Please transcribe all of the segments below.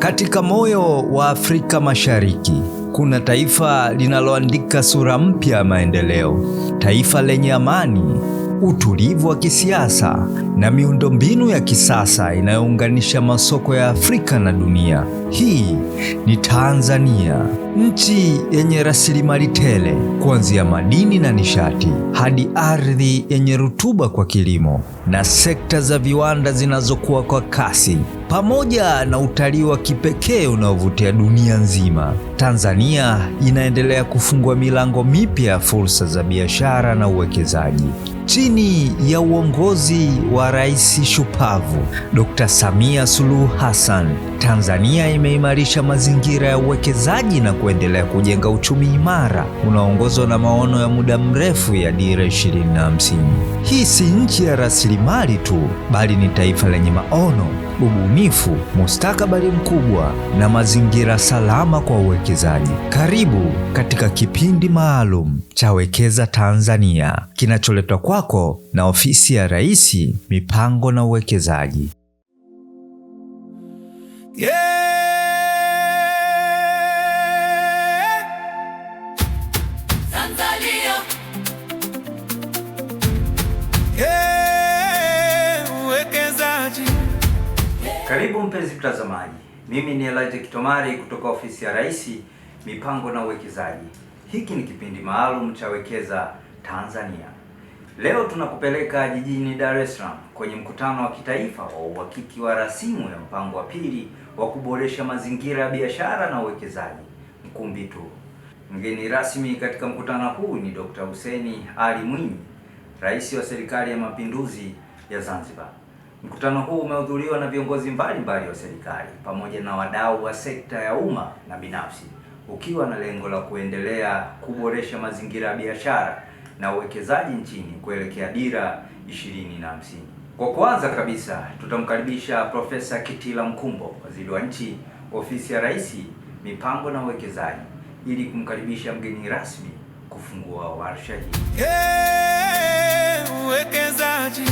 Katika moyo wa Afrika Mashariki kuna taifa linaloandika sura mpya ya maendeleo, taifa lenye amani, utulivu wa kisiasa na miundombinu ya kisasa inayounganisha masoko ya Afrika na dunia. Hii ni Tanzania, nchi yenye rasilimali tele, kuanzia madini na nishati hadi ardhi yenye rutuba kwa kilimo na sekta za viwanda zinazokuwa kwa kasi, pamoja na utalii wa kipekee unaovutia dunia nzima. Tanzania inaendelea kufungua milango mipya ya fursa za biashara na uwekezaji. Chini ya uongozi wa Rais shupavu Dr. Samia Suluhu Hassan, Tanzania imeimarisha mazingira ya uwekezaji na kuendelea kujenga uchumi imara unaoongozwa na maono ya muda mrefu ya Dira 2050. Hii si nchi ya rasilimali tu, bali ni taifa lenye maono, ubunifu, mustakabali mkubwa na mazingira salama kwa uwekezaji. Karibu katika kipindi maalum cha Wekeza Tanzania, kinacholetwa kwako na Ofisi ya Rais, Mipango na Uwekezaji. Karibu mpenzi mtazamaji, mimi ni Elijah Kitomari kutoka Ofisi ya Rais, Mipango na Uwekezaji. Hiki ni kipindi maalum cha Wekeza Tanzania. Leo tunakupeleka jijini Dar es Salaam kwenye mkutano wa kitaifa wa uhakiki wa rasimu ya mpango wa pili wa kuboresha mazingira ya biashara na uwekezaji, Mkumbi 2. Mgeni rasmi katika mkutano huu ni Dr. Hussein Ali Mwinyi, Rais wa Serikali ya Mapinduzi ya Zanzibar. Mkutano huu umehudhuriwa na viongozi mbalimbali wa serikali pamoja na wadau wa sekta ya umma na binafsi, ukiwa na lengo la kuendelea kuboresha mazingira ya biashara na uwekezaji nchini kuelekea Dira 2050. Kwa kwanza kabisa, tutamkaribisha Profesa Kitila Mkumbo, Waziri wa Nchi, Ofisi ya Rais, Mipango na Uwekezaji, ili kumkaribisha mgeni rasmi kufungua warsha hii. Uwekezaji.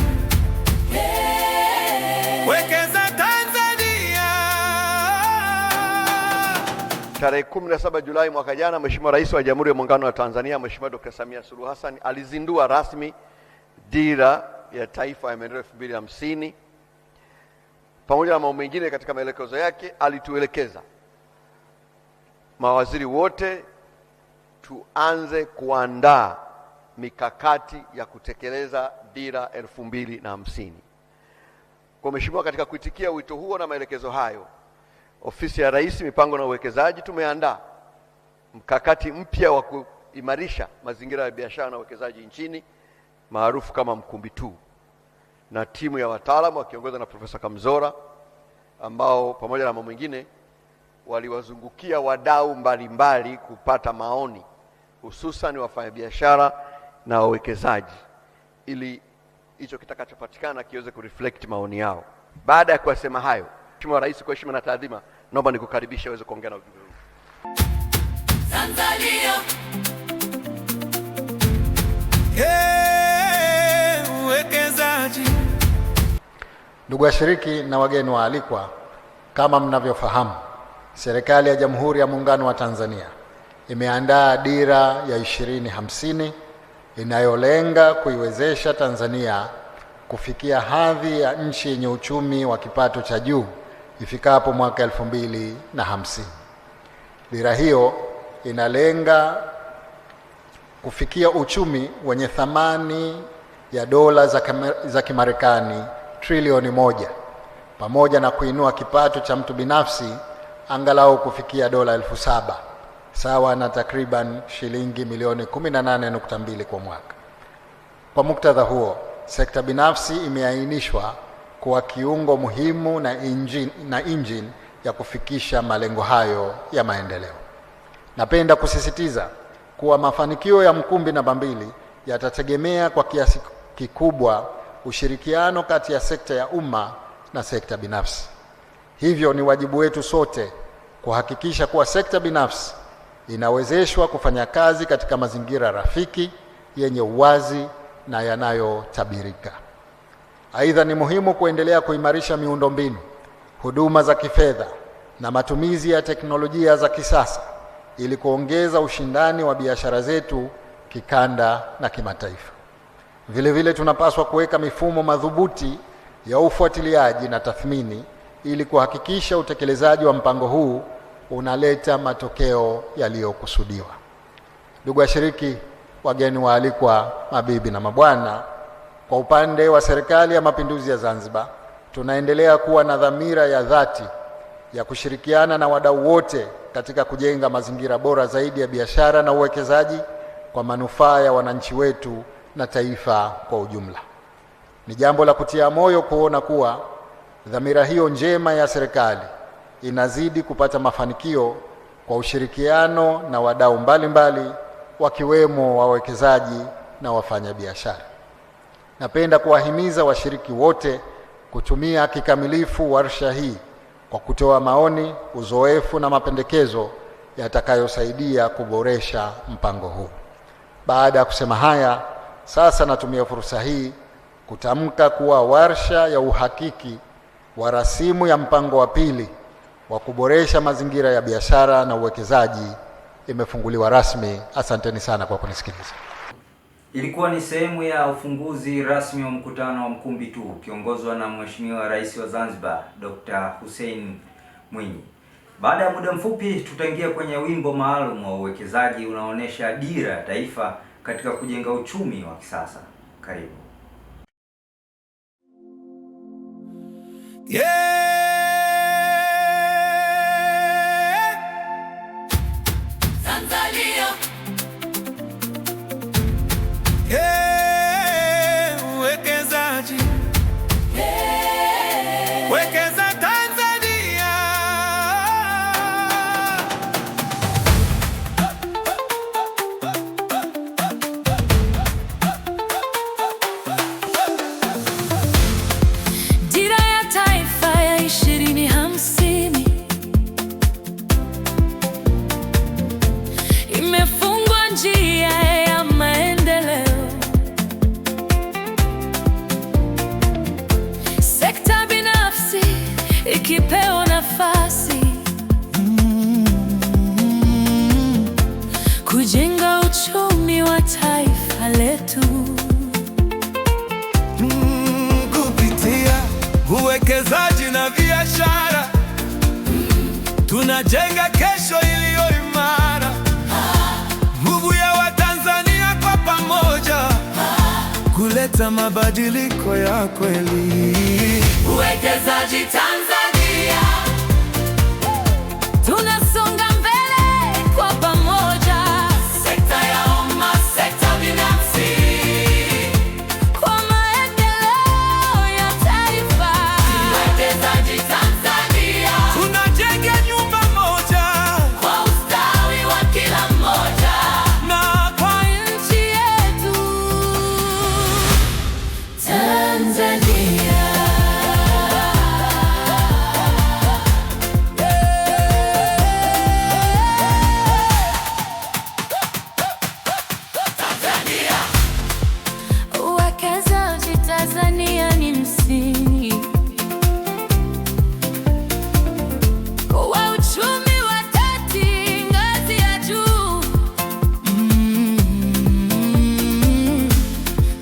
Wekeza Tanzania. Tarehe 17 Julai mwaka jana, Mheshimiwa Rais wa Jamhuri ya Muungano wa Tanzania, Mheshimiwa Dr. Samia Suluhu Hassan alizindua rasmi Dira ya Taifa ya Maendeleo 2050. Pamoja na mambo mengine, katika maelekezo yake alituelekeza mawaziri wote tuanze kuandaa mikakati ya kutekeleza Dira 2050. Kwa Mheshimiwa, katika kuitikia wito huo na maelekezo hayo, Ofisi ya Rais, Mipango na Uwekezaji tumeandaa mkakati mpya wa kuimarisha mazingira ya biashara na uwekezaji nchini, maarufu kama Mkumbi 2, na timu ya wataalamu wakiongozwa na Profesa Kamzora, ambao pamoja na mambo mengine waliwazungukia wadau mbalimbali kupata maoni, hususan wafanyabiashara na wawekezaji, ili hicho kitakachopatikana kiweze kureflect maoni yao. Baada ya kusema hayo, Mheshimiwa Rais, kwa heshima na taadhima, naomba nikukaribisha uweze kuongea na ujumbe huu. Tanzania. Uwekezaji. Ndugu washiriki na wageni waalikwa, kama mnavyofahamu, Serikali ya Jamhuri ya Muungano wa Tanzania imeandaa Dira ya 2050 inayolenga kuiwezesha Tanzania kufikia hadhi ya nchi yenye uchumi wa kipato cha juu ifikapo mwaka 2050. Dira hiyo inalenga kufikia uchumi wenye thamani ya dola za Kimarekani trilioni 1, pamoja na kuinua kipato cha mtu binafsi angalau kufikia dola 7,000, sawa na takriban shilingi milioni 18.2 kwa mwaka. Kwa muktadha huo, sekta binafsi imeainishwa kuwa kiungo muhimu na engine ya kufikisha malengo hayo ya maendeleo. Napenda kusisitiza kuwa mafanikio ya Mkumbi namba 2 yatategemea kwa kiasi kikubwa ushirikiano kati ya sekta ya umma na sekta binafsi. Hivyo ni wajibu wetu sote kuhakikisha kuwa sekta binafsi inawezeshwa kufanya kazi katika mazingira rafiki, yenye uwazi na yanayotabirika. Aidha, ni muhimu kuendelea kuimarisha miundombinu, huduma za kifedha na matumizi ya teknolojia za kisasa ili kuongeza ushindani wa biashara zetu kikanda na kimataifa. Vile vile tunapaswa kuweka mifumo madhubuti ya ufuatiliaji na tathmini ili kuhakikisha utekelezaji wa mpango huu unaleta matokeo yaliyokusudiwa. Ndugu washiriki, wageni waalikwa, mabibi na mabwana, kwa upande wa Serikali ya Mapinduzi ya Zanzibar, tunaendelea kuwa na dhamira ya dhati ya kushirikiana na wadau wote katika kujenga mazingira bora zaidi ya biashara na uwekezaji kwa manufaa ya wananchi wetu na taifa kwa ujumla. Ni jambo la kutia moyo kuona kuwa dhamira hiyo njema ya serikali inazidi kupata mafanikio kwa ushirikiano na wadau mbalimbali wakiwemo wawekezaji na wafanyabiashara. Napenda kuwahimiza washiriki wote kutumia kikamilifu warsha hii kwa kutoa maoni, uzoefu na mapendekezo yatakayosaidia kuboresha mpango huu. Baada ya kusema haya, sasa natumia fursa hii kutamka kuwa warsha ya uhakiki wa rasimu ya mpango wa pili wa kuboresha mazingira ya biashara na uwekezaji imefunguliwa rasmi. Asanteni sana kwa kunisikiliza. Ilikuwa ni sehemu ya ufunguzi rasmi wa mkutano wa Mkumbi 2 ukiongozwa na Mheshimiwa Rais wa Zanzibar Dr. Hussein Mwinyi. Baada ya muda mfupi tutaingia kwenye wimbo maalum wa uwekezaji unaoonyesha dira ya taifa katika kujenga uchumi wa kisasa. Karibu. Ikipewa nafasi kujenga uchumi wa taifa letu kupitia uwekezaji na biashara, tunajenga kesho iliyo imara. Nguvu ya Watanzania kwa pamoja kuleta mabadiliko ya kweli. Uwekezaji Tanzania, tunasonga mbele kwa pamoja. Sekta ya umma, sekta binafsi, kwa maendeleo ya taifa. Uwekezaji Tanzania, tunajenga nyumba moja kwa ustawi wa kila mmoja na kwa nchi yetu Tanzania. Uwekezaji Tanzania ni msingi wa uchumi wa kati ngazi ya juu,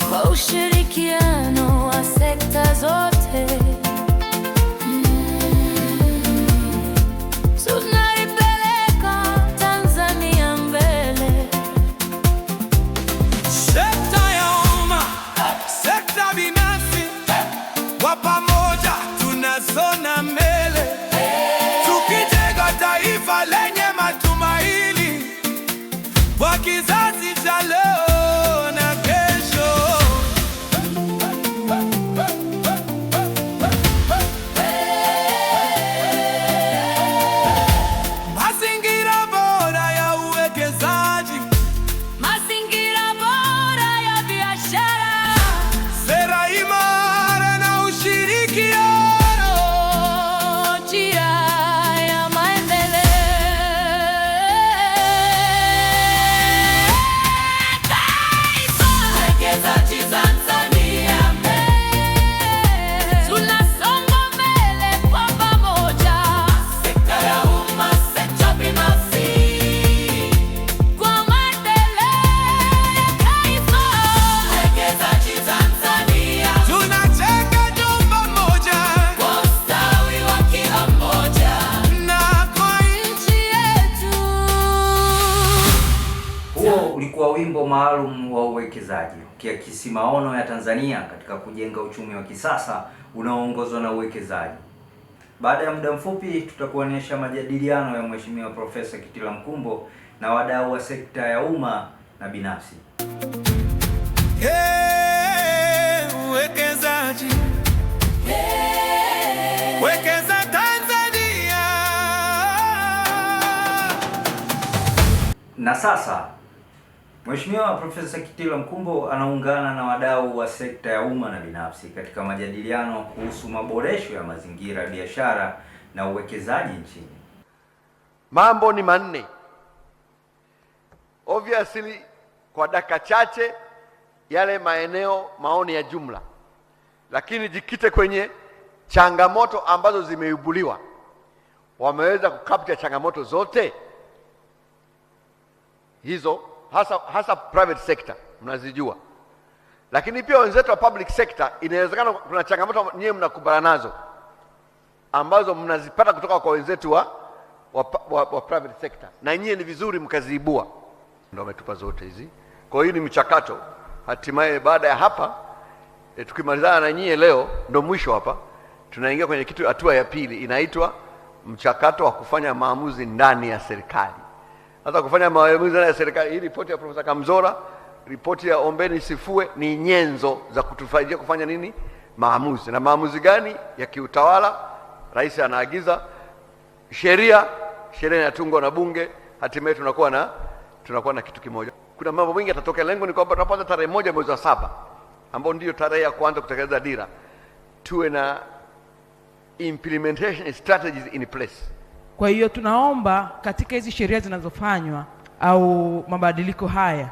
kwa ushirikiano wa sekta zote tunaipeleka Tanzania mbele. sekta ya umma, sekta binafsi, kwa pamoja tunasonga mbele, tukijenga taifa lenye matumaini kwa kizazi cha leo na kesho. wimbo maalum wa uwekezaji ukiakisi maono ya Tanzania katika kujenga uchumi wa kisasa unaoongozwa na uwekezaji. Baada ya muda mfupi tutakuonyesha majadiliano ya Mheshimiwa Profesa Kitila Mkumbo na wadau wa sekta ya umma na binafsi. Uwekezaji. Wekeza Tanzania. Na sasa Mheshimiwa Profesa Kitila Mkumbo anaungana na wadau wa sekta ya umma na binafsi katika majadiliano kuhusu maboresho ya mazingira ya biashara na uwekezaji nchini. Mambo ni manne. Obviously, kwa dakika chache yale maoni ya jumla, lakini jikite kwenye changamoto ambazo zimeibuliwa. Wameweza kukapta changamoto zote hizo, hasa private sector mnazijua, lakini pia wenzetu wa public sector inawezekana kuna changamoto nyewe mnakumbana nazo ambazo mnazipata kutoka kwa wenzetu wa private sector, na nyie ni vizuri mkaziibua. Ndio wametupa zote hizi. Kwa hiyo ni mchakato. Hatimaye baada ya hapa tukimalizana na nyie leo, ndio mwisho hapa, tunaingia kwenye hatua ya pili, inaitwa mchakato wa kufanya maamuzi ndani ya serikali. Hata kufanya maamuzi ndani ya serikali, hii ripoti ya Profesa Kamzora, ripoti ya Ombeni Sifue ni nyenzo za kutufaidia kufanya nini? Maamuzi. Na maamuzi gani? Ya kiutawala. Rais anaagiza, sheria inatungwa na bunge, hatimaye tunakuwa na kitu kimoja. Kuna mambo mengi yatatokea. Lengo ni kwamba tunapata tarehe 1 mwezi wa 7 ambao ndio tarehe ya kwanza kutekeleza dira, tuwe na implementation strategies in place. Kwa hiyo tunaomba katika hizi sheria zinazofanywa au mabadiliko haya,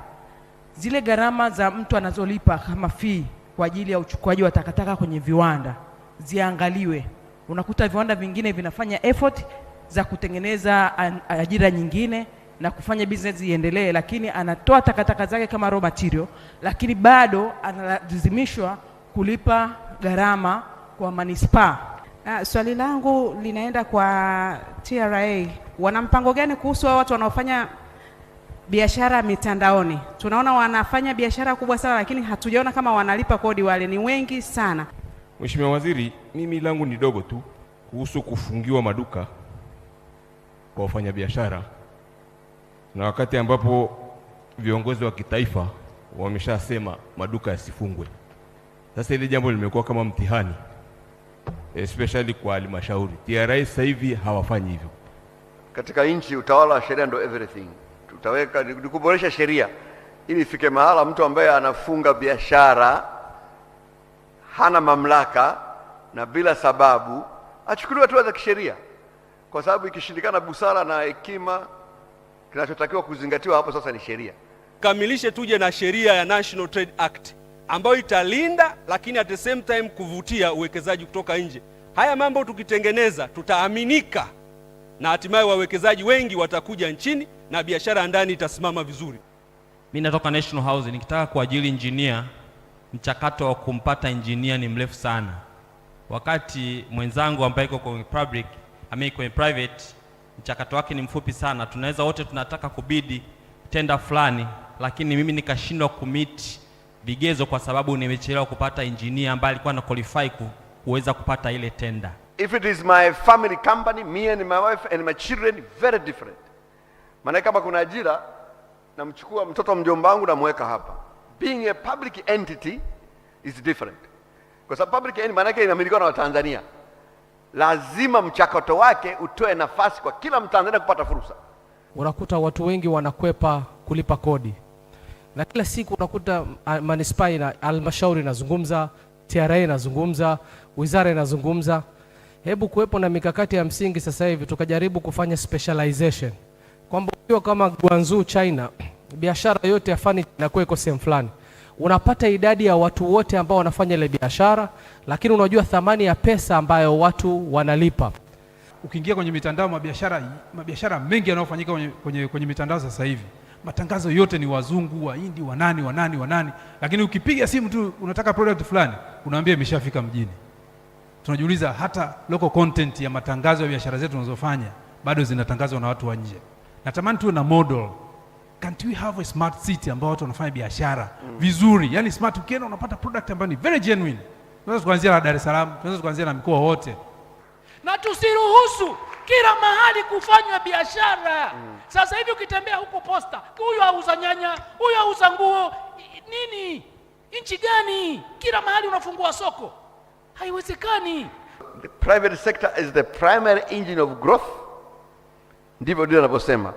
zile gharama za mtu anazolipa kama fee kwa ajili ya uchukuaji wa takataka kwenye viwanda ziangaliwe. Unakuta viwanda vingine vinafanya effort za kutengeneza ajira nyingine na kufanya business iendelee, lakini anatoa takataka zake kama raw material, lakini bado analazimishwa kulipa gharama kwa manispaa. Swali langu linaenda kwa TRA. Wana mpango gani kuhusu watu wanaofanya biashara mitandaoni? Tunaona wanafanya biashara kubwa sana, lakini hatujaona kama wanalipa kodi. Wale ni wengi sana. Mheshimiwa Waziri, mimi langu ni dogo tu kuhusu kufungiwa maduka kwa wafanyabiashara, na wakati ambapo viongozi wa kitaifa wameshasema maduka yasifungwe. Sasa ile jambo limekuwa kama mtihani, especially kwa halmashauri. TRA sasa hivi hawafanyi hivyo. Katika nchi utawala wa sheria ndio everything. Tutaweka ni kuboresha sheria ili ifike mahala mtu ambaye anafunga biashara hana mamlaka na bila sababu achukuliwe hatua za kisheria, kwa sababu ikishindikana busara na hekima, kinachotakiwa kuzingatiwa hapo sasa ni sheria. Kamilishe tuje na sheria ya National Trade Act ambayo italinda lakini at the same time kuvutia uwekezaji kutoka nje. Haya mambo tukitengeneza tutaaminika na hatimaye wawekezaji wengi watakuja nchini na biashara ndani itasimama vizuri. Mimi natoka National Housing, nikitaka kuajiri engineer, mchakato wa kumpata engineer ni mrefu sana. Wakati mwenzangu ambaye yuko kwenye public, kwenye private, mchakato wake ni mfupi sana. Tunaweza wote tunataka kubidi tenda fulani, lakini mimi nikashindwa kumit vigezo kwa sababu nimechelewa kupata engineer ambaye alikuwa na qualify kuweza kupata ile tenda. If it is my family company, me and my wife and my children, very different. Maana kama kuna ajira, namchukua mtoto mjomba wangu namweka hapa. Being a public entity is different. Kwa sababu public entity maana yake inamilikiwa na Watanzania. Lazima mchakato wake utoe nafasi kwa kila Mtanzania kupata fursa. Unakuta watu wengi wanakwepa kulipa kodi, na kila siku unakuta manispaa na halmashauri inazungumza, TRA inazungumza, wizara inazungumza. Hebu kuwepo na mikakati ya msingi sasa hivi tukajaribu kufanya specialization, kwamba ukiwa kama Guangzhou China, biashara yote ya furniture inakuwa iko sehemu fulani, unapata idadi ya watu wote ambao wanafanya ile biashara, lakini unajua thamani ya pesa ambayo watu wanalipa. Ukiingia kwenye mitandao, mabiashara mengi yanayofanyika kwenye mitandao sasa hivi, matangazo yote ni wazungu, Wahindi, wanani, lakini ukipiga simu tu unataka product fulani, unaambia imeshafika mjini. Tunajiuliza hata local content ya matangazo ya biashara zetu tunazofanya bado zinatangazwa na watu wa nje. Natamani tuwe na model can't we have a smart city ambao watu wanafanya biashara vizuri? Yani smart, ukienda unapata product ambayo ni very genuine. Tunaweza kuanzia na Dar es Salaam, tunaweza kuanzia na mikoa wote. Na tusiruhusu kila mahali kufanywa biashara. Sasa hivi ukitembea huko Posta, huyu auza nyanya, huyu auza nguo, nini? Nchi gani? Kila mahali unafungua soko. Haiwezekani. The private sector is the primary engine of growth. Ndivyo ndio anavyosema.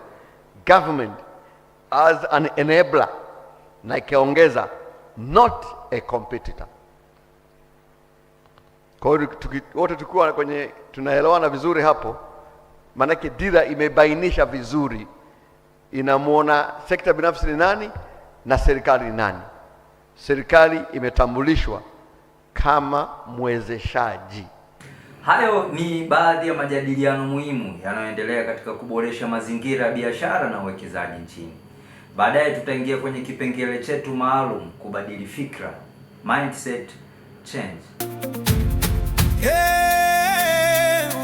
Government as an enabler, na ikaongeza not a competitor. Kwa hiyo wote tukiwa kwenye tunaelewana vizuri hapo, manake dira imebainisha vizuri, inamuona sekta binafsi ni nani na serikali ni nani. Serikali imetambulishwa kama mwezeshaji. Hayo ni baadhi ya majadiliano muhimu yanayoendelea katika kuboresha mazingira ya biashara na uwekezaji nchini. Baadaye tutaingia kwenye kipengele chetu maalum, kubadili fikra, mindset change.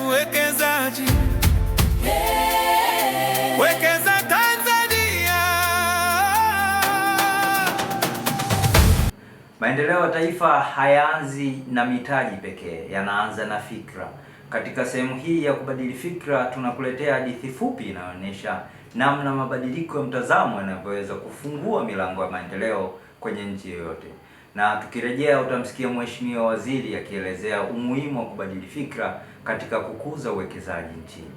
Uwekezaji. Wekeza Tanzania. Maendeleo ya taifa hayaanzi na mitaji pekee, yanaanza na fikra. Katika sehemu hii ya kubadili fikra, tunakuletea hadithi fupi inayoonyesha namna mabadiliko ya mtazamo yanavyoweza kufungua milango ya maendeleo kwenye nchi yoyote. Na tukirejea utamsikia Mheshimiwa Waziri akielezea umuhimu wa kubadili fikra katika kukuza uwekezaji nchini.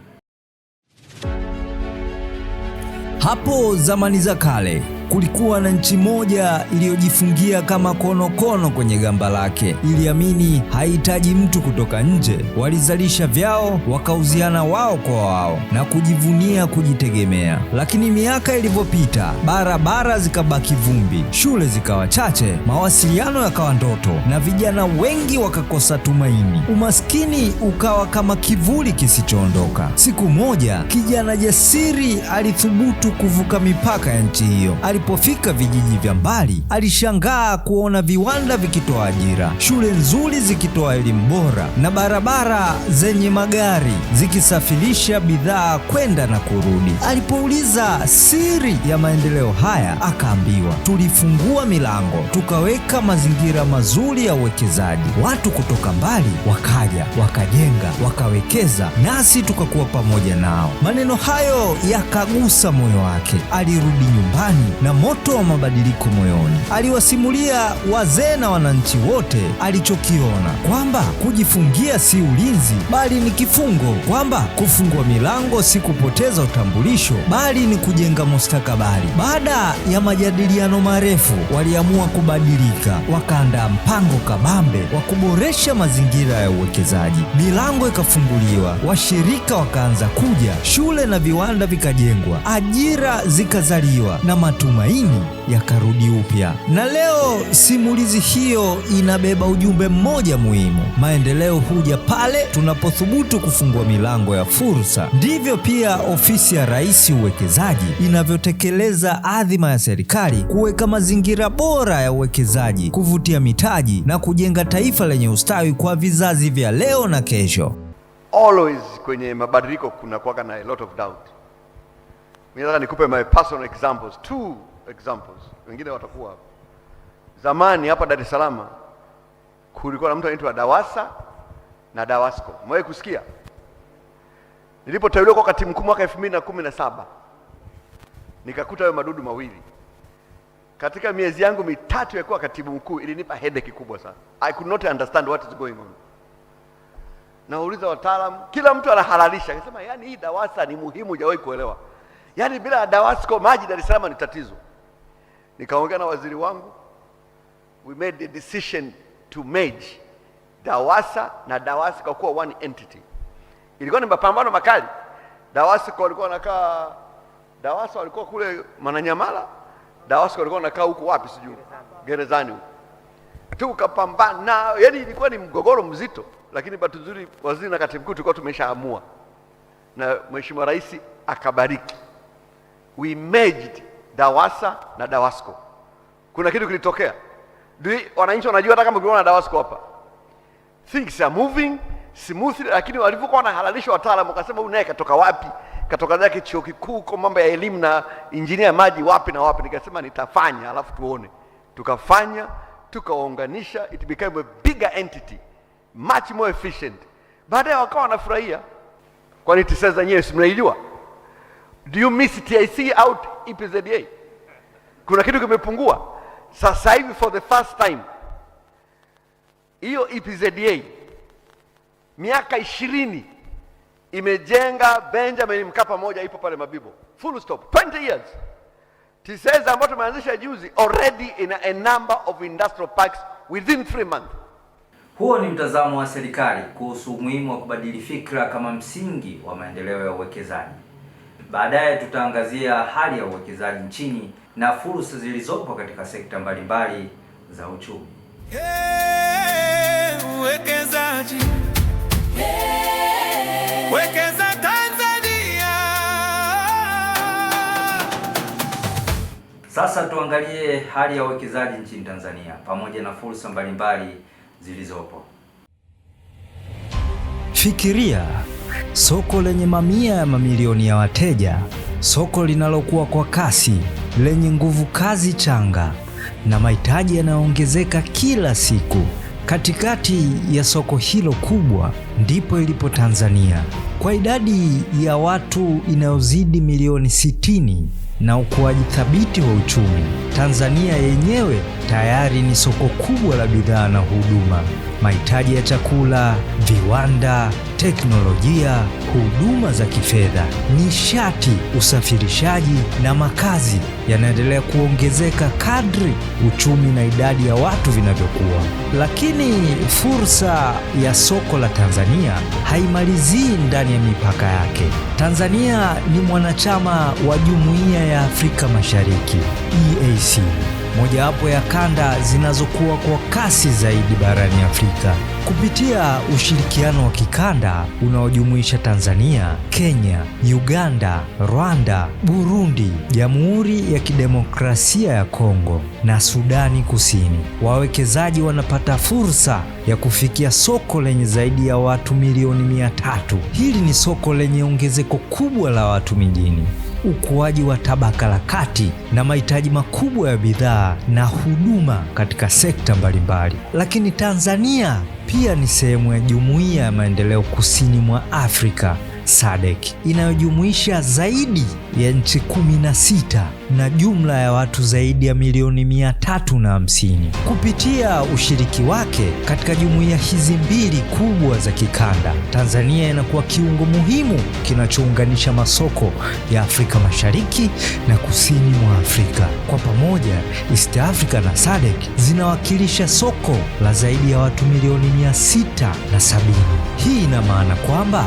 Hapo zamani za kale kulikuwa na nchi moja iliyojifungia kama konokono kwenye gamba lake. Iliamini haihitaji mtu kutoka nje. Walizalisha vyao, wakauziana wao kwa wao na kujivunia kujitegemea. Lakini miaka ilivyopita, barabara zikabaki vumbi, shule zikawa chache, mawasiliano yakawa ndoto na vijana wengi wakakosa tumaini. Umaskini ukawa kama kivuli kisichoondoka. Siku moja, kijana jasiri alithubutu kuvuka mipaka ya nchi hiyo. Alipofika vijiji vya mbali, alishangaa kuona viwanda vikitoa ajira, shule nzuri zikitoa elimu bora na barabara zenye magari zikisafirisha bidhaa kwenda na kurudi. Alipouliza siri ya maendeleo haya, akaambiwa, tulifungua milango, tukaweka mazingira mazuri ya uwekezaji. Watu kutoka mbali wakaja, wakajenga, wakawekeza, nasi tukakuwa pamoja nao. Maneno hayo yakagusa moyo wake. Alirudi nyumbani na moto wa mabadiliko moyoni. Aliwasimulia wazee na wananchi wote alichokiona, kwamba kujifungia si ulinzi bali ni kifungo, kwamba kufungua milango si kupoteza utambulisho bali ni kujenga mustakabali. Baada ya majadiliano marefu, waliamua kubadilika. Wakaandaa mpango kabambe wa kuboresha mazingira ya uwekezaji. Milango ikafunguliwa, washirika wakaanza kuja, shule na viwanda vikajengwa, ajira zikazaliwa na matumaini yakarudi upya. Na leo simulizi hiyo inabeba ujumbe mmoja muhimu: maendeleo huja pale tunapothubutu kufungua milango ya fursa. Ndivyo pia ofisi ya Rais Uwekezaji inavyotekeleza adhima ya serikali, kuweka mazingira bora ya uwekezaji, kuvutia mitaji na kujenga taifa lenye ustawi kwa vizazi vya leo na kesho. Always kwenye mabadiliko kuna kuwa na a lot of doubt. Mimi nataka nikupe my personal examples, two examples. Wengine watakuwa hapa. Zamani hapa Dar es Salaam kulikuwa na mtu anaitwa Dawasa na Dawasco. Mwae kusikia? Nilipoteuliwa kwa katibu mkuu mwaka 2017, nikakuta hayo madudu mawili. Katika miezi yangu mitatu ya kuwa katibu mkuu ilinipa headache kubwa sana. I could not understand what is going on. Nauliza wataalamu, kila mtu anahalalisha. Akasema yani hii Dawasa ni muhimu, hujawahi kuelewa. Yani bila Dawasco maji Dar es Salaam ni tatizo. Nikaongea na waziri wangu, we made a decision to merge Dawasa na Dawasco kuwa one entity. Ilikuwa ni mapambano makali. Dawasco walikuwa wanakaa, Dawasa walikuwa kule Mwananyamala, Dawasco walikuwa wanakaa huko wapi sijui, Gerezani. Tukapambana, yani ilikuwa ni mgogoro mzito, lakini bahati nzuri waziri na katibu mkuu tulikuwa tumeshaamua na Mheshimiwa Rais akabariki. We merged Dawasa na Dawasco. Kuna kitu kilitokea. Wananchi wanajua hata kama ukiona Dawasco hapa, things are moving, smoothly, lakini walivyokuwa wanahalalisha wataalamu wakasema huyu naye katoka wapi? Katoka zake chuo kikuu kwa mambo ya elimu na injinia maji wapi na wapi. Nikasema nitafanya alafu tuone. Tukafanya, tukawaunganisha, it became a bigger entity, much more efficient. Baadaye wakawa wanafurahia. Kwani TISEZA zenyewe si mnaijua? Do you miss TIC out EPZA? Kuna kitu kimepungua. Sasa hivi for the first time hiyo EPZA miaka 20 imejenga Benjamin Mkapa moja ipo pale Mabibo. Full stop. 20 years. TISEZA ambayo tumeanzisha juzi already in a number of industrial parks within 3 months. Huo ni mtazamo wa serikali kuhusu umuhimu wa kubadili fikra kama msingi wa maendeleo ya uwekezaji. Baadaye tutaangazia hali ya uwekezaji nchini na fursa zilizopo katika sekta mbalimbali za uchumi. Uwekezaji. Wekeza Tanzania. Sasa tuangalie hali ya uwekezaji nchini Tanzania pamoja na fursa mbalimbali zilizopo. Fikiria soko lenye mamia ya mamilioni ya wateja, soko linalokuwa kwa kasi, lenye nguvu kazi changa na mahitaji yanayoongezeka kila siku. Katikati ya soko hilo kubwa ndipo ilipo Tanzania. Kwa idadi ya watu inayozidi milioni 60 na ukuaji thabiti wa uchumi, Tanzania yenyewe tayari ni soko kubwa la bidhaa na huduma. Mahitaji ya chakula, viwanda, teknolojia, huduma za kifedha, nishati, usafirishaji na makazi yanaendelea kuongezeka kadri uchumi na idadi ya watu vinavyokuwa. Lakini fursa ya soko la Tanzania haimalizii ndani ya mipaka yake. Tanzania ni mwanachama wa Jumuiya ya Afrika Mashariki, EAC, mojawapo ya kanda zinazokuwa kwa kasi zaidi barani Afrika. Kupitia ushirikiano wa kikanda unaojumuisha Tanzania, Kenya, Uganda, Rwanda, Burundi, Jamhuri ya Kidemokrasia ya Kongo na Sudani Kusini, wawekezaji wanapata fursa ya kufikia soko lenye zaidi ya watu milioni 300. Hili ni soko lenye ongezeko kubwa la watu mijini, ukuaji wa tabaka la kati na mahitaji makubwa ya bidhaa na huduma katika sekta mbalimbali. Lakini Tanzania pia ni sehemu ya Jumuiya ya Maendeleo Kusini mwa Afrika, SADC, inayojumuisha zaidi ya nchi 16 na jumla ya watu zaidi ya milioni 350. Kupitia ushiriki wake katika jumuiya hizi mbili kubwa za kikanda, Tanzania inakuwa kiungo muhimu kinachounganisha masoko ya Afrika Mashariki na Kusini mwa Afrika. Kwa pamoja, East Africa na SADC zinawakilisha soko la zaidi ya watu milioni 670. Hii ina maana kwamba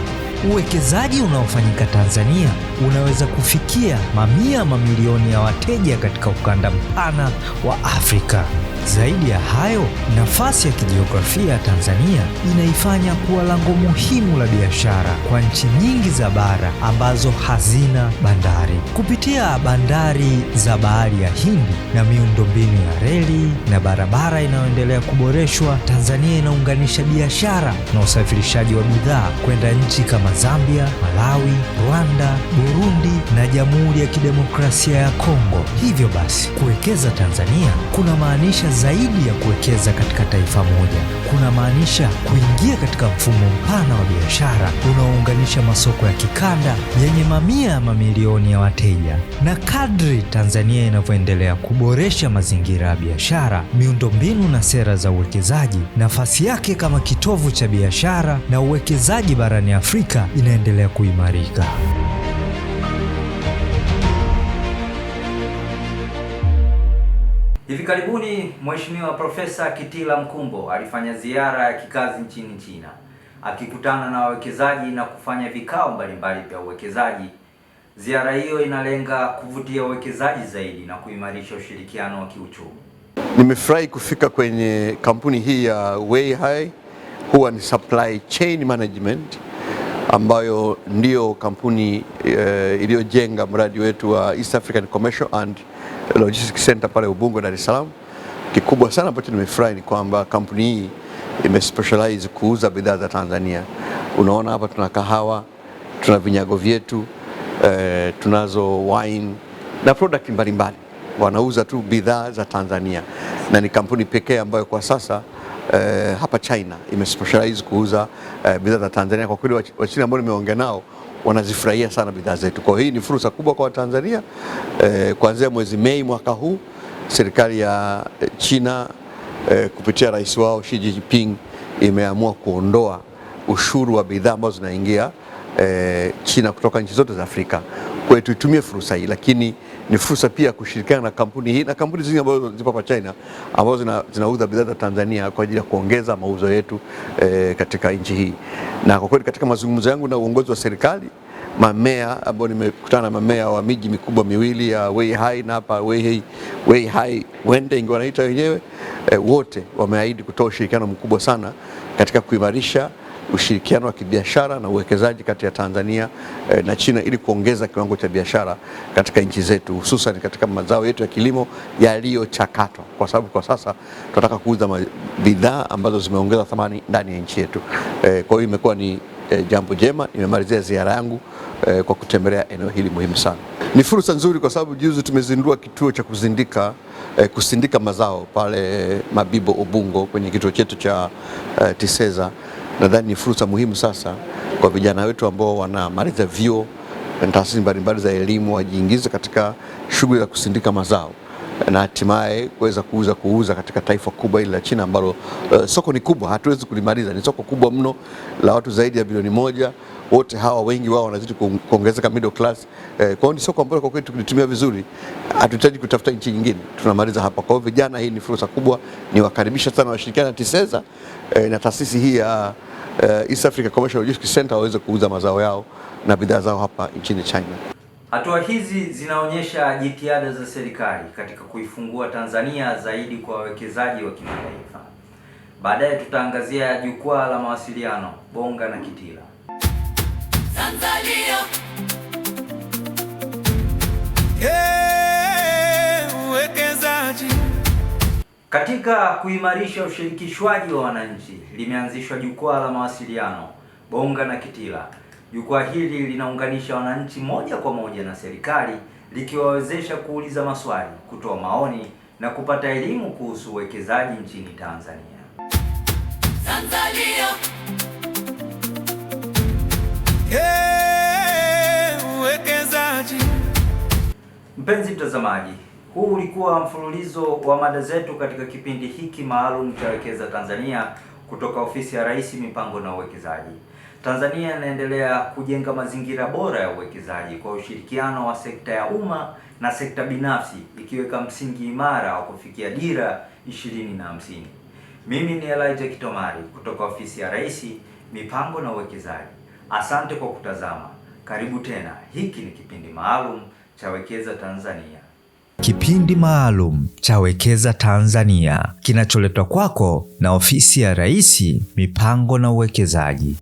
uwekezaji unaofanyika Tanzania unaweza kufikia mamia mamilioni ya wateja katika ukanda mpana wa Afrika. Zaidi ya hayo, nafasi ya kijiografia ya Tanzania inaifanya kuwa lango muhimu la biashara kwa nchi nyingi za bara ambazo hazina bandari. Kupitia bandari za Bahari ya Hindi na miundombinu ya reli na barabara inayoendelea kuboreshwa, Tanzania inaunganisha biashara na usafirishaji wa bidhaa kwenda nchi kama Zambia, Malawi, Rwanda, Burundi na Jamhuri ya Kidemokrasia ya Kongo. Hivyo basi, kuwekeza Tanzania kuna maanisha zaidi ya kuwekeza katika taifa moja. Kuna maanisha kuingia katika mfumo mpana wa biashara unaounganisha masoko ya kikanda yenye mamia ya mamilioni ya wateja. Na kadri Tanzania inavyoendelea kuboresha mazingira ya biashara, miundombinu na sera za uwekezaji, nafasi yake kama kitovu cha biashara na uwekezaji barani Afrika inaendelea kuimarika. Hivi karibuni Mheshimiwa Profesa Kitila Mkumbo alifanya ziara ya kikazi nchini China, akikutana na wawekezaji na kufanya vikao mbalimbali vya uwekezaji. Ziara hiyo inalenga kuvutia wawekezaji zaidi na kuimarisha ushirikiano wa kiuchumi. Nimefurahi kufika kwenye kampuni hii ya Weihai. Huwa ni supply chain management, ambayo ndio kampuni iliyojenga mradi wetu wa East African Commercial and Logistics Center pale Ubungo, Dar es Salaam. Kikubwa sana ambacho nimefurahi ni kwamba kampuni hii imespecialize kuuza bidhaa za Tanzania. Unaona hapa tuna kahawa, tuna vinyago vyetu, tunazo wine na product mbalimbali. Wanauza tu bidhaa za Tanzania, na ni kampuni pekee ambayo kwa sasa hapa China imespecialize kuuza bidhaa za Tanzania. Kwa kweli Wachina ambao nimeongea nao wanazifurahia sana bidhaa zetu. Kwa hiyo hii ni fursa kubwa kwa Watanzania. Kuanzia mwezi Mei mwaka huu serikali ya China kupitia rais wao Xi Jinping imeamua kuondoa ushuru wa bidhaa ambazo zinaingia China kutoka nchi zote za Afrika. Kwa hiyo tuitumie fursa hii, lakini ni fursa pia kushirikiana na kampuni hii na kampuni zingine ambazo zipo hapa China ambazo zinauza bidhaa za Tanzania kwa ajili ya kuongeza mauzo yetu katika nchi hii. Na kwa kweli katika mazungumzo yangu na uongozi wa serikali, mamea ambao nimekutana na mamea wa miji mikubwa miwili ya Weihai na hapa Weihai Wendeng wanaita wenyewe, wote wameahidi kutoa ushirikiano mkubwa sana katika kuimarisha ushirikiano wa kibiashara na uwekezaji kati ya Tanzania na China ili kuongeza kiwango cha biashara katika nchi zetu, hususan katika mazao yetu ya kilimo yaliyochakatwa, kwa sababu kwa sasa tunataka kuuza bidhaa ambazo zimeongeza thamani ndani ya nchi yetu. Kwa hiyo imekuwa ni jambo jema. Nimemalizia ziara yangu kwa kutembelea eneo hili muhimu sana. Ni fursa nzuri kwa sababu juzi tumezindua kituo cha kusindika mazao pale Mabibo Ubungo kwenye kituo chetu cha Tiseza. Nadhani ni fursa muhimu sasa kwa vijana wetu ambao wanamaliza vyuo na taasisi mbalimbali za elimu wajiingize katika shughuli za kusindika mazao na hatimaye kuweza kuuza katika taifa kubwa hili la China ambalo soko ni kubwa, hatuwezi kulimaliza. Ni soko kubwa mno la watu zaidi ya bilioni 1. Wote hawa wengi wao wanazidi kuongezeka middle class. Kwa hiyo ni soko ambalo kwa kweli tukitumia vizuri hatuhitaji kutafuta nchi nyingine, tunamaliza hapa. Kwa hiyo vijana, hii ni fursa kubwa. Niwakaribisha sana washirikiana na Tiseza na taasisi hii ya East Africa Commercial Logistics Center waweze kuuza mazao yao na bidhaa zao hapa nchini China. Hatua hizi zinaonyesha jitihada za serikali katika kuifungua Tanzania zaidi kwa wawekezaji wa kimataifa. Baadaye tutaangazia jukwaa la mawasiliano Bonga na Kitila. Tanzania. Uwekezaji. Katika kuimarisha ushirikishwaji wa wananchi, limeanzishwa jukwaa la mawasiliano Bonga na Kitila. Jukwaa hili linaunganisha wananchi moja kwa moja na serikali, likiwawezesha kuuliza maswali, kutoa maoni na kupata elimu kuhusu uwekezaji nchini Tanzania. Tanzania. Uwekezaji. Mpenzi mtazamaji, huu ulikuwa mfululizo wa mada zetu katika kipindi hiki maalum cha Wekeza Tanzania kutoka Ofisi ya Rais, Mipango na Uwekezaji. Tanzania inaendelea kujenga mazingira bora ya uwekezaji kwa ushirikiano wa sekta ya umma na sekta binafsi, ikiweka msingi imara wa kufikia dira 2050. Mimi ni Elijah Kitomari kutoka Ofisi ya Rais, Mipango na Uwekezaji. Asante kwa kutazama. Karibu tena. Hiki ni kipindi maalum cha Wekeza Tanzania. Kipindi maalum cha Wekeza Tanzania kinacholetwa kwako na Ofisi ya Rais, Mipango na Uwekezaji.